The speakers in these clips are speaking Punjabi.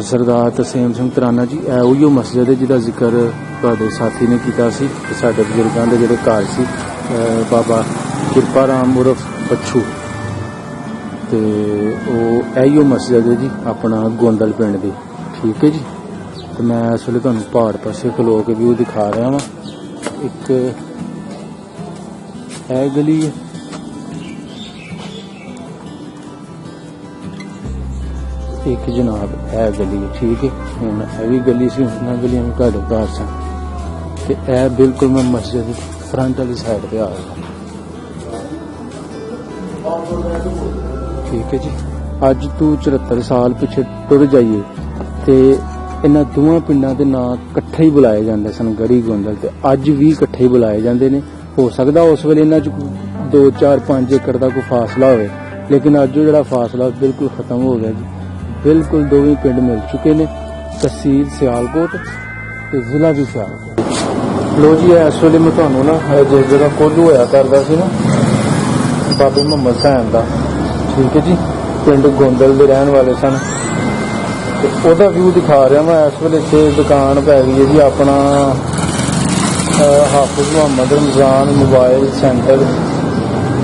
सरदार तरसेम सिंह तराना जी उही मस्जिद है जिहदा जिक्र तुहाडे साथी ने कीता सी ते साडे बजुर्गां दे जिहड़े घर सी बाबा किरपा राम उर्फ पच्छू ते इहो मस्जिद है जी अपना गोंदल पिंड दी। ठीक है जी। तो मैं इस वेले तुहानूं पहाड़ पासे खलो के व्यू दिखा रहा वां। एक गली है, एक जनाब गली है। ठीक है। हुण भी गली सी, उन्हां गलियां में घट घर सन ते बिल्कुल मैं मस्जिद फ्रंट वाली साइड पे आ गया। ठीक है जी। अज तू 74 साल पिछे टुर जाइए ते इन्हां दोवां पिंडां दे नां इकट्ठे ही बुलाए जांदे सन, गड़ी गोंदल ते अज भी इकट्ठे ही बुलाए जांदे ने। हो सकदा उस वेले इन्हां च 2-4-5 एकड़ का कोई फासला होवे, लेकिन अज वो जिहड़ा फासला बिल्कुल खत्म हो गया जी। बिल्कुल दोवें पिंड मिल चुके ने। तहसील सियालकोट ते जिला भी सियालकोट। लो जी इस वेले मैं तुहानूं ना जिस जगह कोल्लू होया करदा सी ना बाबे मुहम्मद हुसैन दा, ठीक है जी, पिंड गोंदल दे रहन वाले सन, ते ओहदा व्यू दिखा रहा मैं इस वेले। इत्थे दुकान पै गई है जी अपना Hafiz Mohammad Ramzan mobile centre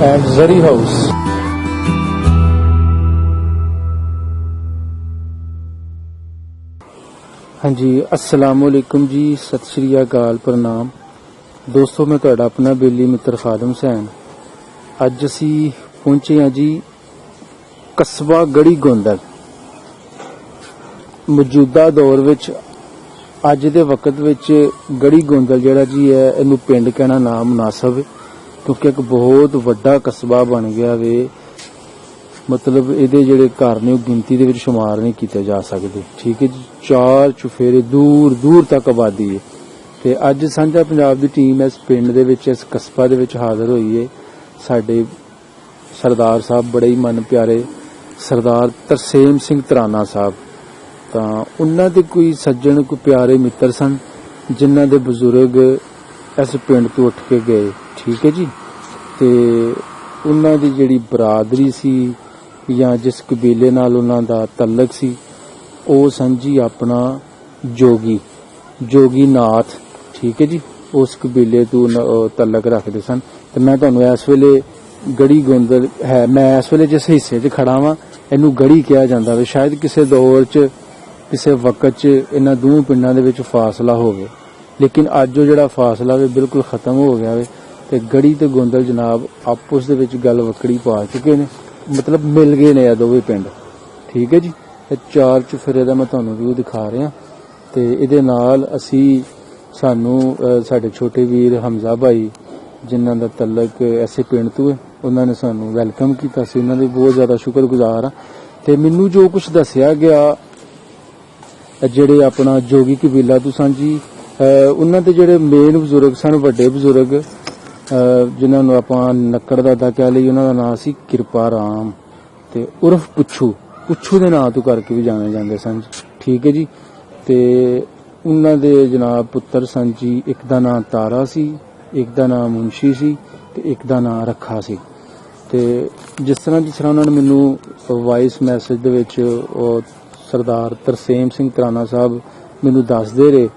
and Zari house. हाँ जी, अस्सलामुअलैकुम जी, सत श्री अकाल, प्रणाम दोस्तों। मैं तुहाडा अपना बेली मित्र खादम हुसैन। अज असी पहुंचे हैं जी कस्बा गड़ी गोंदल। मौजूदा दौर विच अज दे वक्त विच गड़ी गोंदल जिहड़ा जी है इहनूं पिंड कहना ना मुनासब है, क्योंकि एक बहुत वड्डा कस्बा बन गया वे। मतलब इहदे जिहड़े घर ने गिनती दे विच शुमार नहीं कीते जा सकदे। ठीक है जी। 4 चुफेरे दूर दूर तक आबादी है। ते अज सांझा पंजाब दी टीम इस पिंड दे विच इस कस्बा दे विच हाज़र होई है। साडे सरदार साहब बड़े ही मन प्यारे सरदार तरसेम सिंह तराना साहब, तां उन्हां दे कोई सज्जन कोई प्यारे मित्र सन जिन्हां दे बजुर्ग इस पिंड तो उठ के गए। ठीक है जी। ते उन्हां दी जिहड़ी बरादरी सी या जिस कबीले नाल उन्हां दा तलक सी ਉਹ सन जी अपना जोगी नाथ। ठीक है जी। उस कबीले तो तलक रखते सन। तो मैं तुहानूं इस वेले गड़ी गोंदल है, मैं इस वेले जिस हिस्से च खड़ा वां इहनूं गड़ी कहा जांदा वे। शायद किसी दौर च किसी वक्त च इन्हां दोवां पिंडां दे विच फासला होवे, लेकिन अज वो जिहड़ा फासला वे बिल्कुल खत्म हो गया वे। ते गड़ी ते गोंदल जनाब आपस दे विच गल वक्कड़ी पा चुके ने, मतलब मिल गए ने दोवें पिंड। ठीक है जी। 4 चुफेरे दा मैं तुहानूं व्यू दिखा रहा ते इहदे नाल असी सानू साडे छोटे वीर हमजा भाई जिन्हां दा तलक ऐसे पिंड तो है, उन्होंने सानू वैलकम किया सी। उन्हां दे बहुत ज़्यादा शुक्रगुजार हाँ। ते मैनू जो कुछ दसिया गया जिहड़े अपना जोगी कबीला तो सन जी, उन्हां दे जिहड़े मेन बजुर्ग सन, वड्डे बजुर्ग जिन्हां नूं आपां नक्कड़ दादा कह लईए, उन्हां दा नाम सी किरपा राम ते उर्फ पुच्छू दे नां तो करके भी जाने जाते सन। ठीक है जी। ते उन्हां दे जनाब पुत्र सन जी, एक दा नां तारा सी, एक दा नां मुंशी सी ते एक दा नां रखा सी। ते जिस तरह उन्होंने मैनू वॉइस मैसेज दे विच सरदार तरसेम सिंह तराना साहब मैनू दसदे रहे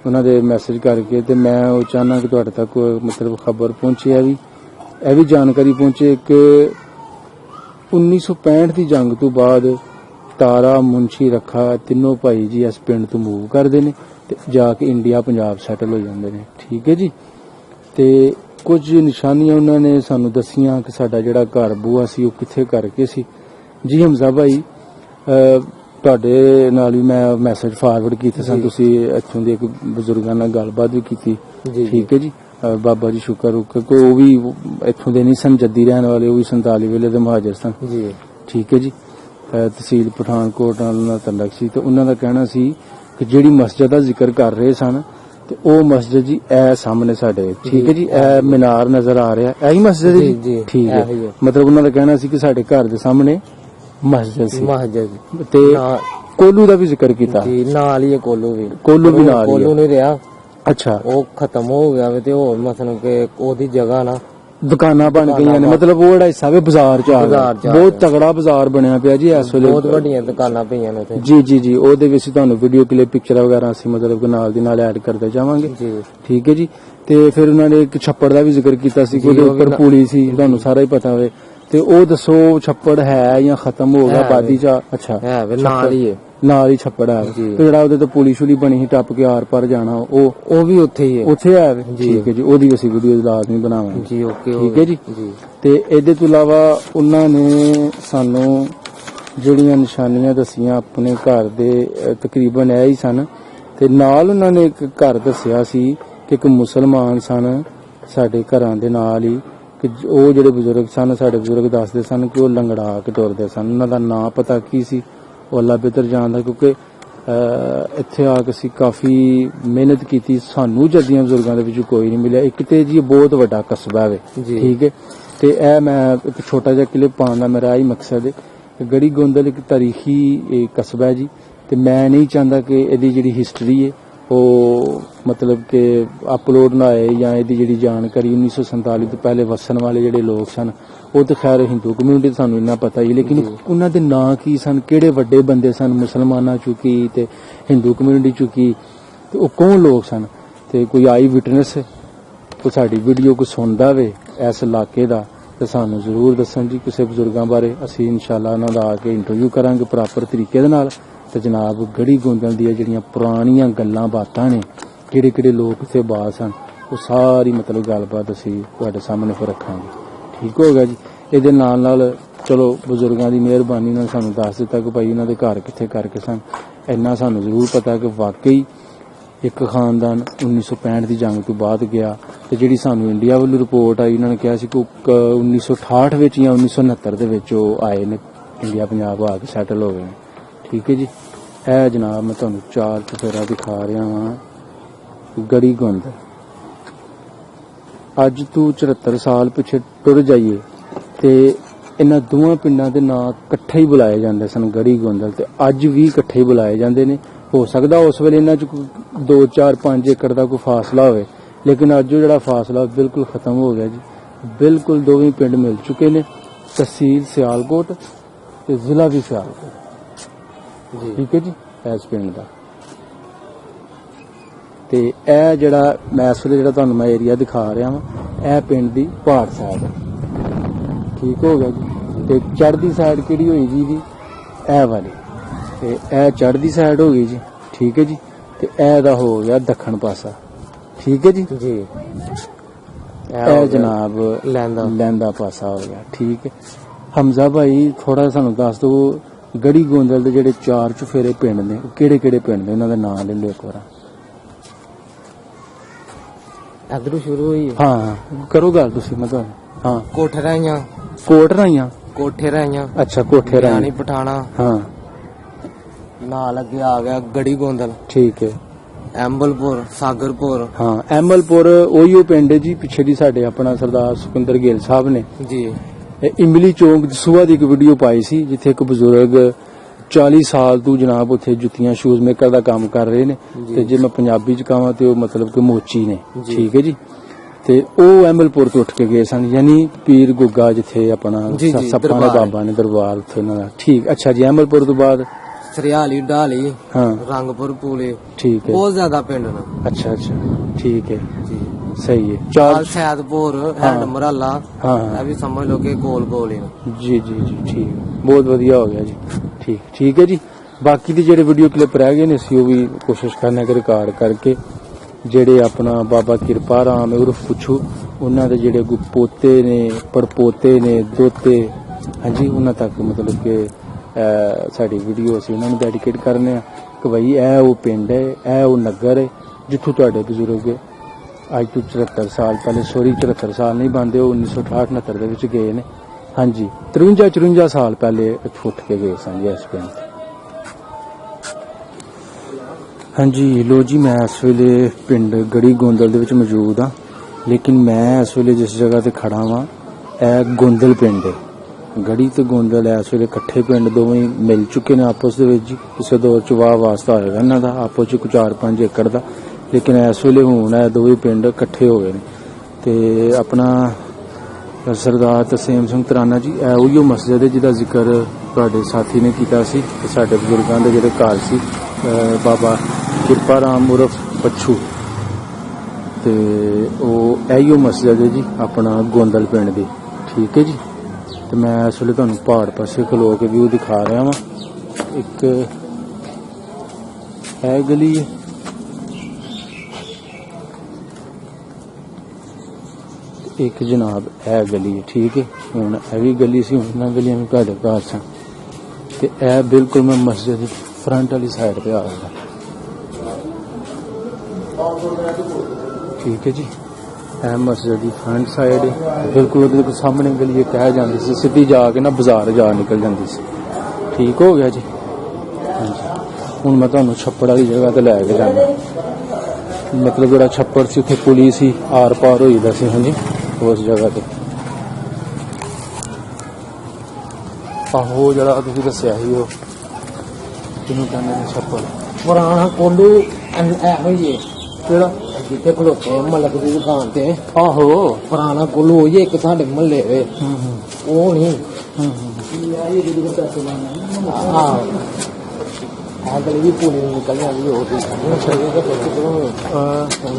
उन्हां दे मैसेज करके, ते मैं वो चाहना कि तुहाडे तक मतलब खबर पहुंचे, यह भी जानकारी पहुंचे कि 1965 की जंग तो बाद तारा मुंशी रखा तीनों भाई जी इस पिंड तो मूव करते हैं ते जाके इंडिया पंजाब सैटल हो जाते हैं। ठीक है जी। ते कुछ निशानियां उन्होंने सानू दसियां कि साडा जिहड़ा घर बूआ सी वो कित्थे करके सी। जी हमजा भाई तुहाडे नाल भी मैं मैसेज फॉरवर्ड कीते सन, तुसीं इत्थों दे बजुर्गां नाल गलबात भी कीती। ठीक है जी। बाबा जी शुक्र कोई वो भी इत्थों दे नहीं सन, जद्दी रहने वाले, वो भी 47 वेले दे मुहाजिर सन जी। ठीक है जी। तहसील पठानकोट नाल तलक सी। ते उन्हां दा कहना सी कि जिहड़ी मस्जिद दा जिक्र कर रहे सन ते ओ मस्जिद जी ए सामने साडे। ठीक है जी। ए मीनार नजर आ रहा है, यही मस्जिद है जी। ठीक है। मतलब उन्हां दा कहना सी कि साडे घर दे सामने मस्जिद सी। ते कोल्लू दा भी जिक्र कीता जी, नाल ही कोल्लू भी नाल ही नहीं रहा। अच्छा, वो खत्म हो गया वे ते होर मतलब कि ओदी जगह ना ਦੁਕਾਨਾਂ ਬਣ ਗਈਆਂ ਨੇ, ਮਤਲਬ ਉਹ ਜਿਹੜਾ ਹਿੱਸਾ ਵੀ ਬਾਜ਼ਾਰ ਚ ਆ ਗਿਆ, ਬਹੁਤ ਤਗੜਾ ਬਾਜ਼ਾਰ ਬਣਿਆ ਪਿਆ ਜੀ ਇਸ ਵੇਲੇ, ਬਹੁਤ ਵੱਡੀਆਂ ਦੁਕਾਨਾਂ ਪਈਆਂ ਨੇ ਉੱਥੇ। ਜੀ ਉਹਦੇ ਵਿੱਚ ਤੁਹਾਨੂੰ ਵੀਡੀਓ ਕਲਿੱਪ ਪਿਕਚਰ ਵਗੈਰਾ ਅਸੀਂ ਮਤਲਬ ਨਾਲ ਦੀ ਨਾਲ ਐਡ ਕਰਦੇ ਜਾਵਾਂਗੇ ਜੀ। ਠੀਕ ਹੈ ਜੀ। ਤੇ ਫਿਰ ਉਹਨਾਂ ਨੇ ਇੱਕ ਛੱਪੜ ਦਾ ਵੀ ਜ਼ਿਕਰ ਕੀਤਾ ਸੀ ਕਿ ਉਹਦੇ ਉੱਪਰ ਪੁਲੀ ਸੀ, ਤੁਹਾਨੂੰ ਸਾਰਾ ਹੀ ਪਤਾ ਹੋਵੇ, ਤੇ ਉਹ ਦੱਸੋ ਛੱਪੜ ਹੈ ਜਾਂ ਖਤਮ ਹੋ ਗਿਆ ਬਾਦੀ ਚ? ਅੱਛਾ ਹੈ ਵੇ ਨਾਲ ਹੀ ਛੱਪੜ ਹੈ, ਤੇ ਜਿਹੜਾ ਉਹਦੇ ਤੋਂ ਪੁਲੀ ਸ਼ੁਲੀ ਬਣੀ ਸੀ ਟੱਪ ਕੇ ਆਰ ਪਾਰ ਜਾਣਾ, ਉਹ ਵੀ ਉੱਥੇ ਹੀ ਹੈ, ਉੱਥੇ ਹੈ। ਠੀਕ ਹੈ ਜੀ, ਉਹਦੀ ਅਸੀਂ ਵੀਡੀਓ ਲਾਜ਼ਮੀ ਬਣਾਵਾਂਗੇ ਜੀ। ਓਕੇ, ਠੀਕ ਹੈ ਜੀ। ਤੇ ਇਹਦੇ ਤੋਂ ਇਲਾਵਾ ਉਹਨਾਂ ਨੇ ਸਾਨੂੰ ਜਿਹੜੀਆਂ ਨਿਸ਼ਾਨੀਆਂ ਦੱਸੀਆਂ ਆਪਣੇ ਘਰ ਦੇ ਤਕਰੀਬਨ ਇਹ ਹੀ ਸਨ, ਤੇ ਨਾਲ ਉਹਨਾਂ ਨੇ ਇੱਕ ਘਰ ਦੱਸਿਆ ਸੀ ਕਿ ਇੱਕ ਮੁਸਲਮਾਨ ਸਨ ਸਾਡੇ ਘਰਾਂ ਦੇ ਨਾਲ ਹੀ, ਕਿ ਉਹ ਜਿਹੜੇ ਬਜ਼ੁਰਗ ਸਨ, ਸਾਡੇ ਬਜ਼ੁਰਗ ਦੱਸਦੇ ਸਨ ਕਿ ਉਹ ਲੰਗੜਾ ਕੇ ਤੁਰਦੇ ਸਨ। ਉਹਨਾਂ ਦਾ ਨਾਂ ਪਤਾ ਕੀ ਸੀ ਉਹ ਅੱਲਾ ਬਿਹਤਰ ਜਾਣਦਾ, ਕਿਉਂਕਿ ਇੱਥੇ ਆ ਕੇ ਅਸੀਂ ਕਾਫੀ ਮਿਹਨਤ ਕੀਤੀ, ਸਾਨੂੰ ਜੱਦੀਆਂ ਬਜ਼ੁਰਗਾਂ ਦੇ ਵਿੱਚ ਕੋਈ ਨਹੀਂ ਮਿਲਿਆ। ਇੱਕ ਤੇ ਜੀ ਬਹੁਤ ਵੱਡਾ ਕਸਬਾ ਹੈ, ਠੀਕ ਹੈ, ਤੇ ਇਹ ਮੈਂ ਇੱਕ ਛੋਟਾ ਜਿਹਾ ਕਲਿੱਪ ਪਾਉਣ ਦਾ ਮੇਰਾ ਇਹੀ ਮਕਸਦ ਹੈ। ਗੜੀ ਗੋਂਦਲ ਇੱਕ ਤਾਰੀਖੀ ਕਸਬਾ ਹੈ ਜੀ, ਤੇ ਮੈਂ ਨਹੀਂ ਚਾਹੁੰਦਾ ਕਿ ਇਹਦੀ ਜਿਹੜੀ ਹਿਸਟਰੀ ਹੈ ਉਹ ਮਤਲਬ ਕਿ ਅਪਲੋਡ ਨਾ ਹੋਏ, ਜਾਂ ਇਹਦੀ ਜਿਹੜੀ ਜਾਣਕਾਰੀ 1947 ਤੋਂ ਪਹਿਲੇ ਵਸਣ ਵਾਲੇ ਜਿਹੜੇ ਲੋਕ ਸਨ, ਉਹ ਤਾਂ ਖੈਰ ਹਿੰਦੂ ਕਮਿਊਨਿਟੀ ਸਾਨੂੰ ਇੰਨਾ ਪਤਾ ਹੀ, ਲੇਕਿਨ ਉਹਨਾਂ ਦੇ ਨਾਂ ਕੀ ਸਨ, ਕਿਹੜੇ ਵੱਡੇ ਬੰਦੇ ਸਨ ਮੁਸਲਮਾਨਾਂ ਚੋਂ ਕੀ ਤੇ ਹਿੰਦੂ ਕਮਿਊਨਿਟੀ ਚੋਂ ਕੀ, ਤੇ ਉਹ ਕੌਣ ਲੋਕ ਸਨ, ਤੇ ਕੋਈ ਆਈ ਵਿਟਨੈਸ ਕੋਈ ਸਾਡੀ ਵੀਡੀਓ ਕੋ ਸੁਣਦਾ ਵੇ ਇਸ ਇਲਾਕੇ ਦਾ, ਤੇ ਸਾਨੂੰ ਜ਼ਰੂਰ ਦੱਸਣ ਜੀ ਕਿਸੇ ਬਜ਼ੁਰਗਾਂ ਬਾਰੇ। ਅਸੀਂ ਇਨਸ਼ਾਅੱਲਾ ਉਹਨਾਂ ਦਾ ਆ ਕੇ ਇੰਟਰਵਿਊ ਕਰਾਂਗੇ ਪ੍ਰੋਪਰ ਤਰੀਕੇ ਦੇ ਨਾਲ, ਤੇ ਜਨਾਬ ਗੜੀ ਗੋਂਦਲ ਦੀਆਂ ਜਿਹੜੀਆਂ ਪੁਰਾਣੀਆਂ ਗੱਲਾਂ ਬਾਤਾਂ ਨੇ, ਕਿਹੜੇ ਕਿਹੜੇ ਲੋਕ ਇੱਥੇ ਬਾਤ ਸਨ, ਉਹ ਸਾਰੀ ਮਤਲਬ ਗੱਲਬਾਤ ਅਸੀਂ ਤੁਹਾਡੇ ਸਾਹਮਣੇ ਫਿਰ ਰੱਖਾਂਗੇ। ਠੀਕ ਹੋ ਗਿਆ ਜੀ। ਇਹਦੇ ਨਾਲ ਨਾਲ ਚਲੋ ਬਜ਼ੁਰਗਾਂ ਦੀ ਮਿਹਰਬਾਨੀ ਨਾਲ ਸਾਨੂੰ ਦੱਸ ਦਿੱਤਾ ਕਿ ਭਾਈ ਇਹਨਾਂ ਦੇ ਘਰ ਕਿੱਥੇ ਕਰਕੇ ਸਨ। ਇੰਨਾ ਸਾਨੂੰ ਜ਼ਰੂਰ ਪਤਾ ਕਿ ਵਾਕਈ ਇੱਕ ਖਾਨਦਾਨ 1965 ਦੀ ਜੰਗ ਤੋਂ ਬਾਅਦ ਗਿਆ, ਤੇ ਜਿਹੜੀ ਸਾਨੂੰ ਇੰਡੀਆ ਵੱਲੋਂ ਰਿਪੋਰਟ ਆਈ ਉਹਨਾਂ ਨੇ ਕਿਹਾ ਸੀ ਕਿ 1968 ਵਿੱਚ ਜਾਂ 1969 ਦੇ ਵਿੱਚ ਉਹ ਆਏ ਨੇ ਇੰਡੀਆ ਪੰਜਾਬ ਆ ਕੇ ਸੈਟਲ ਹੋ ਗਏ ਨੇ। ਠੀਕ ਹੈ ਜੀ। ਇਹ ਜਨਾਬ ਮੈਂ ਤੁਹਾਨੂੰ ਚਾਰ ਚਫੇਰਾ ਦਿਖਾ ਰਿਹਾ ਹਾਂ ਗੜੀ ਗੋਂਦਲ। ਅੱਜ ਤੋਂ 74 ਸਾਲ ਪਿੱਛੇ ਟੁਰ ਜਾਈਏ ਤੇ ਇਹਨਾਂ ਦੋਵਾਂ ਪਿੰਡਾਂ ਦੇ ਨਾਂ ਇਕੱਠੇ ਹੀ ਬੁਲਾਏ ਜਾਂਦੇ ਸਨ, ਗੜੀ ਗੋਂਦਲ, ਤੇ ਅੱਜ ਵੀ ਇਕੱਠੇ ਹੀ ਬੁਲਾਏ ਜਾਂਦੇ ਨੇ। ਹੋ ਸਕਦਾ ਉਸ ਵੇਲੇ ਇਹਨਾਂ 'ਚ 2, 4, 5 ਏਕੜ ਦਾ ਕੋਈ ਫਾਸਲਾ ਹੋਵੇ, ਲੇਕਿਨ ਅੱਜ ਉਹ ਜਿਹੜਾ ਫਾਸਲਾ ਬਿਲਕੁਲ ਖਤਮ ਹੋ ਗਿਆ ਜੀ। ਬਿਲਕੁਲ ਦੋਵੇਂ ਪਿੰਡ ਮਿਲ ਚੁੱਕੇ ਨੇ, ਤਹਿਸੀਲ ਸਿਆਲਕੋਟ ਤੇ ਜ਼ਿਲ੍ਹਾ ਵੀ ਸਿਆਲਕੋਟ ਜੀ। ਠੀਕ ਹੈ ਜੀ। ਇਸ ਪਿੰਡ ਦਾ ਤੇ ਇਹ ਜਿਹੜਾ ਮੈਂ ਇਸ ਵੇਲੇ ਜਿਹੜਾ ਤੁਹਾਨੂੰ ਮੈਂ ਏਰੀਆ ਦਿਖਾ ਰਿਹਾ ਵਾਂ, ਇਹ ਪਿੰਡ ਦੀ ਪਹਾੜ ਸਾਈਡ ਹੈ। ਠੀਕ ਹੋ ਗਿਆ ਜੀ। ਤੇ ਚੜ੍ਹਦੀ ਸਾਈਡ ਕਿਹੜੀ ਹੋਈ ਜੀ ਦੀ? ਇਹ ਵਾਲੀ, ਤੇ ਇਹ ਚੜ੍ਹਦੀ ਸਾਈਡ ਹੋ ਗਈ ਜੀ। ਠੀਕ ਹੈ ਜੀ। ਤੇ ਇਹ ਦਾ ਹੋ ਗਿਆ ਦੱਖਣ ਪਾਸਾ। ਠੀਕ ਹੈ ਜੀ। ਇਹ ਜਨਾਬ ਲਹਿੰਦਾ ਪਾਸਾ ਹੋ ਗਿਆ। ਠੀਕ ਹੈ। ਹਮਜ਼ਾ ਭਾਈ ਥੋੜਾ ਸਾਨੂੰ ਦੱਸ ਦਿਓ ਗੜੀ ਗੋਂਦਲ ਦੇ ਜਿਹੜੇ ਚਾਰ ਚੁਫੇਰੇ ਪਿੰਡ ਨੇ ਉਹ ਕਿਹੜੇ ਕਿਹੜੇ ਪਿੰਡ ਨੇ, ਉਹਨਾਂ ਦੇ ਨਾਂ ਲੈ ਲਓ ਇੱਕ ਵਾਰ। ਇਧਰੋਂ ਸ਼ੁਰੂ ਹੋਈ। ਹਾਂ ਕਰੋ ਗੱਲ ਤੁਸੀਂ। ਮੈਂ ਤੁਹਾਨੂੰ ਹਾਂ ਕੋਠੇ ਰਾਈਆਂ। ਅੱਛਾ ਕੋਠੇ ਰਾਈਆਂ ਪਠਾਣਾ। ਹਾਂ ਨਾਲ ਅੱਗੇ ਆ ਗਿਆ ਗੜੀ ਗੋਂਦਲ। ਠੀਕ ਹੈ। ਐਂਬਲਪੁਰ, ਸਾਗਰਪੁਰ। ਹਾਂ ਐਂਬਲਪੁਰ ਉਹੀ ਉਹ ਪਿੰਡ ਹੈ ਜੀ, ਪਿੱਛੇ ਦੀ ਸਾਡੇ ਆਪਣਾ ਸਰਦਾਰ ਸੁਖਿੰਦਰ ਗਿੱਲ ਸਾਹਿਬ ਨੇ ਜੀ ਇਮਲੀ ਚੌਂਕ ਦਸੂਹਾ ਦੀ ਇੱਕ ਵੀਡੀਓ ਪਾਈ ਸੀ, ਜਿੱਥੇ ਇੱਕ ਬਜ਼ੁਰਗ 40 ਸਾਲ ਤੋਂ ਜਨਾਬ ਉੱਥੇ ਜੁੱਤੀਆਂ ਸ਼ੂਜ਼ ਮੇਕਰ ਦਾ ਕੰਮ ਕਰ ਰਹੇ ਨੇ, ਤੇ ਜੇ ਮੈਂ ਪੰਜਾਬੀ ਚ ਕਹਾਂ ਤੇ ਉਹ ਮਤਲਬ ਕਿ ਮੋਚੀ ਨੇ। ਠੀਕ ਹੈ ਜੀ। ਤੇ ਉਹ ਐਂਬਲਪੁਰ ਤੋਂ ਉੱਠ ਕੇ ਗਏ ਸਨ, ਯਾਨੀ ਪੀਰ ਗੁੱਗਾ ਜਿੱਥੇ ਆਪਣਾ ਸੱਪਾਂ ਦਾ ਬਾਬਾ ਨੇ ਦਰਬਾਰ ਉੱਥੇ ਉਹਨਾਂ ਦਾ। ਠੀਕ। ਅੱਛਾ ਜੀ। ਐਂਬਲਪੁਰ ਤੋਂ ਬਾਅਦ ਸਰਿਆਲੀ, ਢਾਲੀ, ਹਾਂ, ਰੰਗਪੁਰ, ਪੂਲੇ। ਠੀਕ ਹੈ। ਬਹੁਤ ਜ਼ਿਆਦਾ ਪਿੰਡ ਨੇ। ਅੱਛਾ ਠੀਕ ਹੈ ਜੀ। ਸਹੀ ਹੈ। ਚਾਰ ਸੈਦਪੁਰ, ਹੈਡ ਮਰਾਲਾ। ਹਾਂ ਇਹ ਵੀ ਸਮਝ ਲਓ ਕਿ ਕੋਲ ਹੀ। ਜੀ ਠੀਕ। ਬਹੁਤ ਵਧੀਆ ਹੋ ਗਿਆ ਜੀ। ਠੀਕ ਹੈ ਜੀ। ਬਾਕੀ ਦੇ ਜਿਹੜੇ ਵੀਡੀਓ ਕਲਿੱਪ ਰਹਿ ਗਏ ਨੇ ਅਸੀਂ ਉਹ ਵੀ ਕੋਸ਼ਿਸ਼ ਕਰਨਾ ਕਿ ਰਿਕਾਰਡ ਕਰਕੇ ਜਿਹੜੇ ਆਪਣਾ ਬਾਬਾ ਕਿਰਪਾ ਰਾਮ ਉਰਫ ਪੁੱਛੂ ਉਹਨਾਂ ਦੇ ਜਿਹੜੇ ਪੋਤੇ ਨੇ, ਪੜਪੋਤੇ ਨੇ, ਦੋਤੇ, ਹਾਂਜੀ, ਉਹਨਾਂ ਤੱਕ ਮਤਲਬ ਕਿ ਸਾਡੀ ਵੀਡੀਓ ਅਸੀਂ ਉਹਨਾਂ ਨੂੰ ਡੈਡੀਕੇਟ ਕਰਨੇ ਆ ਕਿ ਭਾਈ ਇਹ ਉਹ ਪਿੰਡ ਹੈ, ਇਹ ਉਹ ਨਗਰ ਹੈ ਜਿੱਥੋਂ ਤੁਹਾਡੇ ਬਜ਼ੁਰਗ ਅੱਜ ਤੋਂ 74 ਸਾਲ ਪਹਿਲੇ, 74 ਸਾਲ ਨਹੀਂ ਬਣਦੇ, ਉਹ 1968-69 ਦੇ ਵਿੱਚ ਗਏ ਨੇ। ਹਾਂਜੀ 53 ਸਾਲ ਪਹਿਲੇ ਉੱਠ ਕੇ ਗਏ ਸਨ ਜੀ ਇਸ ਪਿੰਡ। ਹਾਂਜੀ ਲੋ ਜੀ, ਮੈਂ ਇਸ ਵੇਲੇ ਪਿੰਡ ਗੜੀ ਗੋਂਦਲ ਦੇ ਵਿੱਚ ਮੌਜੂਦ ਹਾਂ, ਲੇਕਿਨ ਮੈਂ ਇਸ ਵੇਲੇ ਜਿਸ ਜਗ੍ਹਾ ਤੇ ਖੜਾ ਵਾਂ ਇਹ ਗੋਂਦਲ ਪਿੰਡ ਹੈ। ਗੜੀ ਤੇ ਗੋਂਦਲ ਇਸ ਵੇਲੇ ਇਕੱਠੇ ਪਿੰਡ, ਦੋਵੇਂ ਮਿਲ ਚੁੱਕੇ ਨੇ ਆਪਸ ਦੇ ਵਿੱਚ। ਕਿਸੇ ਦੌਰ ਚ ਵਾਹ ਵਾਸਤਾ ਹੋਏਗਾ ਇਹਨਾਂ ਦਾ ਆਪਸ ਚ 4-5 ਏਕੜ ਦਾ, ਲੇਕਿਨ ਇਸ ਵੇਲੇ ਹੁਣ ਇਹ ਦੋਵੇਂ ਪਿੰਡ ਇਕੱਠੇ ਹੋ ਗਏ ਨੇ। ਤੇ ਆਪਣਾ ਸਰਦਾਰ ਤਸੀਮ ਸਿੰਘ ਤਰਾਨਾ ਜੀ, ਇਹ ਉਹੀਓ ਮਸਜਿਦ ਹੈ ਜਿਹਦਾ ਜ਼ਿਕਰ ਤੁਹਾਡੇ ਸਾਥੀ ਨੇ ਕੀਤਾ ਸੀ ਤੇ ਸਾਡੇ ਬਜ਼ੁਰਗਾਂ ਦੇ ਜਿਹੜੇ ਘਰ ਸੀ, ਬਾਬਾ ਕਿਰਪਾ ਰਾਮ ਉਰਫ ਪੱਛੂ, ਤੇ ਉਹ ਇਹੀਓ ਮਸਜਿਦ ਹੈ ਜੀ ਆਪਣਾ ਗੋਂਦਲ ਪਿੰਡ ਦੀ। ਠੀਕ ਹੈ ਜੀ। ਤੇ ਮੈਂ ਇਸ ਵੇਲੇ ਤੁਹਾਨੂੰ ਪਹਾੜ ਪਾਸੇ ਖਲੋ ਕੇ ਵਿਊ ਦਿਖਾ ਰਿਹਾ ਵਾਂ। ਇੱਕ ਇਹ ਗਲੀ ਹੈ, ਇੱਕ ਜਨਾਬ ਇਹ ਗਲੀ ਹੈ। ਠੀਕ ਹੈ। ਹੁਣ ਇਹ ਵੀ ਗਲੀ ਸੀ, ਹੁਣ ਇਹਨਾਂ ਗਲੀਆਂ ਵੀ ਤੁਹਾਡੇ ਘਰ ਸਨ, ਤੇ ਇਹ ਬਿਲਕੁਲ ਮੈਂ ਮਸਜਿਦ ਦੀ ਫਰੰਟ ਵਾਲੀ ਸਾਈਡ ਤੇ ਆ ਗਿਆ। ਠੀਕ ਹੈ ਜੀ। ਇਹ ਮਸਜਿਦ ਦੀ ਫਰੰਟ ਸਾਈਡ ਹੈ, ਬਿਲਕੁਲ ਉਹਦੇ ਕੋਲ ਸਾਹਮਣੇ ਗਲੀ ਕਹਿ ਜਾਂਦੀ ਸੀ, ਸਿੱਧੀ ਜਾ ਕੇ ਨਾ ਬਾਜ਼ਾਰ ਜਾ ਨਿਕਲ ਜਾਂਦੀ ਸੀ। ਠੀਕ ਹੋ ਗਿਆ ਜੀ। ਹਾਂਜੀ। ਹੁਣ ਮੈਂ ਤੁਹਾਨੂੰ ਛੱਪੜ ਵਾਲੀ ਜਗ੍ਹਾ ਤੇ ਲੈ ਕੇ ਜਾਣਾ, ਮਤਲਬ ਜਿਹੜਾ ਛੱਪੜ ਸੀ ਉੱਥੇ ਪੁਲੀ ਸੀ, ਆਰ ਪਾਰ ਹੋਈਦਾ ਸੀ। ਹਾਂਜੀ, ਉਸ ਜਗ੍ਹਾ ਤੇ ਆਹੋ ਜਿਹੜਾ ਤੁਸੀਂ ਦੱਸਿਆ ਸੀ, ਉਹ ਕਿਹਨੂੰ ਕਹਿੰਦੇ ਨੇ ਛੱਪੜ? ਪੁਰਾਣਾ ਕੋਲੂ ਇਹੋ ਹੀ ਹੈ ਕਿਹੜਾ ਜਿੱਥੇ ਖਲੋਤੇ ਮਲਕ ਦੀ ਦੁਕਾਨ ਤੇ। ਆਹੋ ਪੁਰਾਣਾ ਕੋਲੂ ਹੋਈ ਇੱਕ ਸਾਡੇ ਮਹੱਲੇ ਵੇ, ਉਹ ਨਹੀਂ ਆਹ ਗਲੀ ਵੀ ਪੂਰੀ ਨਿਕਲ ਜਾਂਦੀ ਹੋ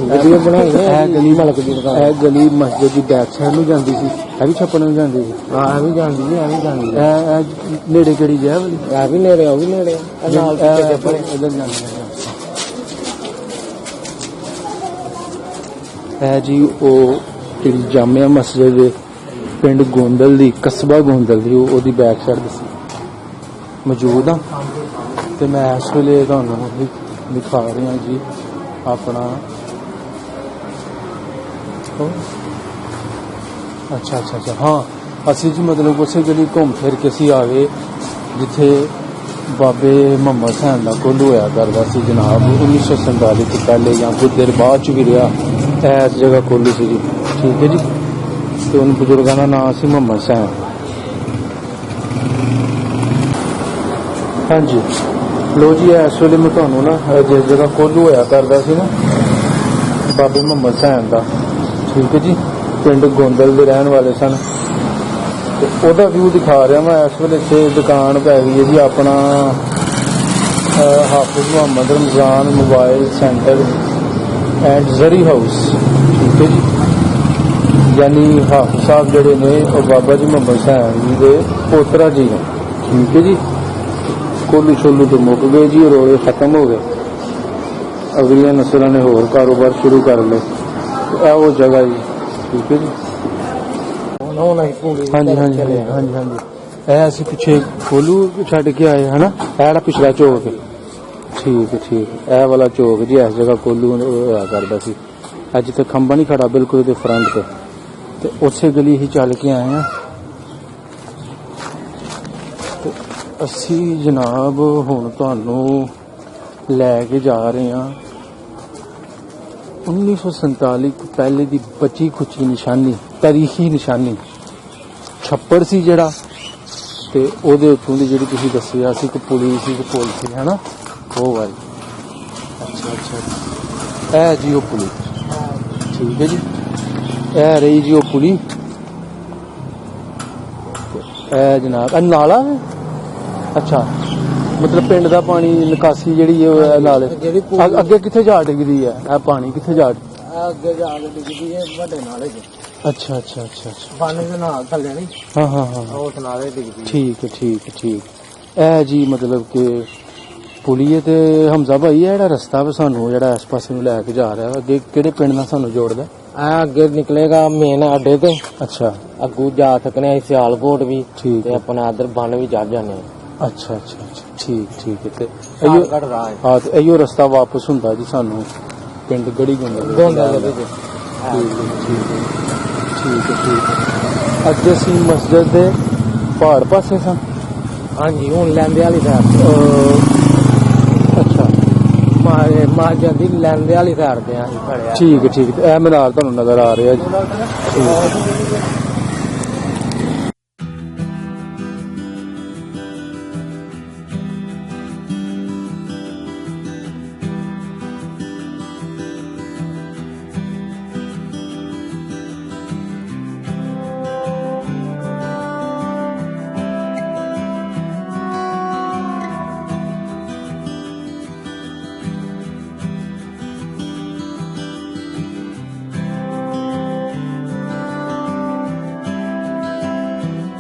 ਵੀਡੀਓ ਬਣਾਈ ਹੈ। ਇਹ ਗਲੀ ਮਲਕ ਦੀ ਦੁਕਾਨ, ਇਹ ਗਲੀ ਮਸਜਿਦ ਦੀ ਬੈਕ ਸਾਈਡ ਨੂੰ ਜਾਂਦੀ ਸੀ, ਇਹ ਵੀ ਛੱਪੜ ਨੂੰ ਜਾਂਦੀ ਸੀ। ਹਾਂ ਇਹ ਵੀ ਜਾਂਦੀ ਹੈ, ਇਹ ਵੀ ਜਾਂਦੀ ਹੈ। ਇਹ ਨੇੜੇ ਕਿਹੜੀ ਜਗ੍ਹਾ ਵਾਲੀ? ਇਹ ਵੀ ਨੇੜੇ, ਉਹ ਵੀ ਨੇੜੇ ਨਾਲ ਇਧਰ ਜਾਂਦੀ ਹੈ। ਇਹ ਜੀ ਉਹ ਜਿਹੜੀ ਜਾਮਿਆ ਮਸਜਿਦ ਹੈ ਪਿੰਡ ਗੋਂਦਲ ਦੀ, ਕਸਬਾ ਗੋਂਦਲ ਦੀ, ਉਹਦੀ ਬੈਕ ਸਾਈਡ ਸੀ ਮੌਜੂਦ ਆ। ਤੇ ਮੈਂ ਇਸ ਵੇਲੇ ਤੁਹਾਨੂੰ ਦਿਖਾ ਰਿਹਾ ਜੀ ਆਪਣਾ ਅੱਛਾ ਹਾਂ, ਅਸੀਂ ਜੀ ਮਤਲਬ ਉਸੇ ਗਲੀ ਘੁੰਮ ਫਿਰ ਕੇ ਅਸੀਂ ਆ ਗਏ ਜਿੱਥੇ ਬਾਬੇ ਮੁਹੰਮਦ ਹੁਸੈਨ ਦਾ ਕੁੱਲ ਹੋਇਆ ਕਰਦਾ ਸੀ ਜਨਾਬ। 1947 ਤੋਂ ਪਹਿਲੇ ਜਾਂ ਕੁਝ ਦੇਰ ਬਾਅਦ ਚ ਵੀ ਰਿਹਾ ਇਸ ਜਗ੍ਹਾ ਕੁੱਲ ਸੀ ਜੀ। ਠੀਕ ਹੈ ਜੀ। ਤੇ ਉਹਨਾਂ ਬਜ਼ੁਰਗਾਂ ਦਾ ਨਾਮ ਸੀ ਮੁਹੰਮਦ ਹੁਸੈਨ। ਹਾਂਜੀ ਲੋ ਜੀ, ਇਸ ਵੇਲੇ ਮੈਂ ਤੁਹਾਨੂੰ ਨਾ ਜਿਸ ਜਗ੍ਹਾ ਕੋਲੂ ਹੋਇਆ ਕਰਦਾ ਸੀ ਨਾ ਬਾਬੇ ਮੁਹੰਮਦ ਹੁਸੈਨ ਦਾ, ਠੀਕ ਹੈ ਜੀ, ਪਿੰਡ ਗੋਂਦਲ ਦੇ ਰਹਿਣ ਵਾਲੇ ਸਨ, ਤੇ ਉਹਦਾ ਵਿਊ ਦਿਖਾ ਰਿਹਾ ਮੈਂ ਇਸ ਵੇਲੇ। ਇੱਥੇ ਦੁਕਾਨ ਪੈ ਗਈ ਹੈ ਜੀ ਆਪਣਾ Hafiz Mohammad Ramzan mobile centre and Zari house. ਠੀਕ ਹੈ ਜੀ। ਯਾਨੀ ਹਾਫਿਜ਼ ਸਾਹਿਬ ਜਿਹੜੇ ਨੇ ਉਹ ਬਾਬਾ ਜੀ ਮੁਹੰਮਦ ਹੁਸੈਨ ਜੀ ਦੇ ਪੋਤਰਾ ਜੀ ਨੇ। ਠੀਕ ਹੈ ਜੀ। ਕੋਲੂ ਛੋਲੂ ਤੋਂ ਮੁੱਕ ਗਏ ਜੀ, ਰੋਲੇ ਖਤਮ ਹੋ ਗਏ, ਅਗਲੀਆਂ ਨਸਲਾਂ ਨੇ ਹੋਰ ਕਾਰੋਬਾਰ ਸ਼ੁਰੂ ਕਰ ਲਏ। ਇਹ ਉਹ ਜਗ੍ਹਾ ਜੀ। ਠੀਕ ਹੈ ਜੀ। ਹਾਂਜੀ। ਇਹ ਅਸੀਂ ਪਿੱਛੇ ਕੋਲੂ ਛੱਡ ਕੇ ਆਏ ਹਨਾ, ਇਹ ਜਿਹੜਾ ਪਿਛਲਾ ਚੌਕ। ਠੀਕ ਹੈ। ਇਹ ਵਾਲਾ ਚੌਕ ਜੀ, ਇਸ ਜਗ੍ਹਾ ਕੋਲੂ ਹੋਇਆ ਕਰਦਾ ਸੀ। ਅੱਜ ਤੇ ਖੰਭਾ ਨਹੀਂ ਖੜਾ ਬਿਲਕੁਲ ਉਹਦੇ ਫਰੰਟ ਤੇ ਉਸੇ ਗਲੀ ਹੀ ਚੱਲ ਕੇ ਆਏ ਆ। ਅਸੀਂ ਜਨਾਬ ਹੁਣ ਤੁਹਾਨੂੰ ਲੈ ਕੇ ਜਾ ਰਹੇ ਹਾਂ 1947 ਤੋਂ ਪਹਿਲੇ ਦੀ ਬਚੀ ਖੁਚੀ ਨਿਸ਼ਾਨੀ, ਤਾਰੀਖੀ ਨਿਸ਼ਾਨੀ ਛੱਪੜ ਸੀ ਜਿਹੜਾ, ਤੇ ਉਹਦੇ ਉੱਤੋਂ ਦੀ ਜਿਹੜੀ ਤੁਸੀਂ ਦੱਸਿਆ ਸੀ ਕਿ ਪੁਲੀ ਸੀ, ਕਿ ਪੁਲ ਸੀ ਹਨਾ, ਉਹ ਵਾਲੀ। ਅੱਛਾ ਇਹ ਜੀ ਉਹ ਪੁਲੀ। ਠੀਕ ਹੈ ਜੀ। ਇਹ ਰਹੀ ਜੀ ਉਹ ਪੁਲੀ। ਇਹ ਜਨਾਬ ਇਹ ਨਾਲਾ ਹੈ। ਅੱਛਾ, ਮਤਲਬ ਪਿੰਡ ਦਾ ਪਾਣੀ ਨਿਕਾਸੀ ਜਿਹੜੀ ਹੈ ਨਾਲੇ ਅੱਗੇ ਕਿੱਥੇ ਜਾ ਡਿੱਗਦੀ ਹੈ? ਇਹ ਪਾਣੀ ਕਿੱਥੇ ਜਾ ਅੱਗੇ ਜਾ ਕੇ ਡਿੱਗਦੀ ਹੈ ਵੱਡੇ ਨਾਲੇ 'ਚ। ਅੱਛਾ ਪਾਣੀ ਦੇ ਨਾਲ ਥੱਲੇ ਨਹੀਂ। ਹਾਂ ਉਸ ਨਾਲੇ ਡਿੱਗਦੀ। ਠੀਕ। ਇਹ ਜੀ ਮਤਲਬ ਕਿ ਪੁਲੀ ਹੈ। ਤੇ ਹਮਜ਼ਾ ਭਾਈ ਇਹ ਜਿਹੜਾ ਰਸਤਾ ਵਾ ਸਾਨੂੰ ਜਿਹੜਾ ਇਸ ਪਾਸੇ ਨੂੰ ਲੈ ਕੇ ਜਾ ਰਿਹਾ, ਅੱਗੇ ਕਿਹੜੇ ਪਿੰਡ ਨਾਲ ਸਾਨੂੰ ਜੋੜਦਾ? ਆ ਅੱਗੇ ਨਿਕਲੇਗਾ ਮੇਨ ਅੱਡੇ ਤੇ। ਅੱਛਾ, ਅੱਗੂ ਜਾ ਸਕਨੇ ਆ ਸਿਆਲਕੋਟ ਵੀ, ਠੀਕ ਤੇ ਆਪਣਾ ਇਧਰ ਬੰਨ ਵੀ ਚੜ ਜਾਂਦੇ ਆ। ਅੱਛਾ ਠੀਕ ਹੈ। ਤੇ ਸ਼ਾਰਟਕਟ ਰਾਹ ਹੈ। ਹਾਂ, ਤੇ ਇਹੋ ਰਸਤਾ ਵਾਪਸ ਹੁੰਦਾ ਜੀ ਸਾਨੂੰ ਪਿੰਡ ਗੜੀ ਗੋਂਦਲ। ਠੀਕ ਹੈ। ਅੱਜ ਅਸੀਂ ਮਸਜਿਦ ਦੇ ਪਹਾੜ ਪਾਸੇ ਸਾਂ। ਹਾਂਜੀ, ਹੁਣ ਲੈਂਦੇ ਵਾਲੀ ਸਾਈਡ। ਅੱਛਾ, ਮਾਜਾ ਦੀ ਲੈਂਦੇ ਵਾਲੀ ਸਾਈਡ ਤੇ ਆ ਖੜਿਆ। ਠੀਕ ਹੈ। ਇਹ ਮਨਾਰ ਤੁਹਾਨੂੰ ਨਜ਼ਰ ਆ ਰਿਹਾ ਜੀ। ਠੀਕ।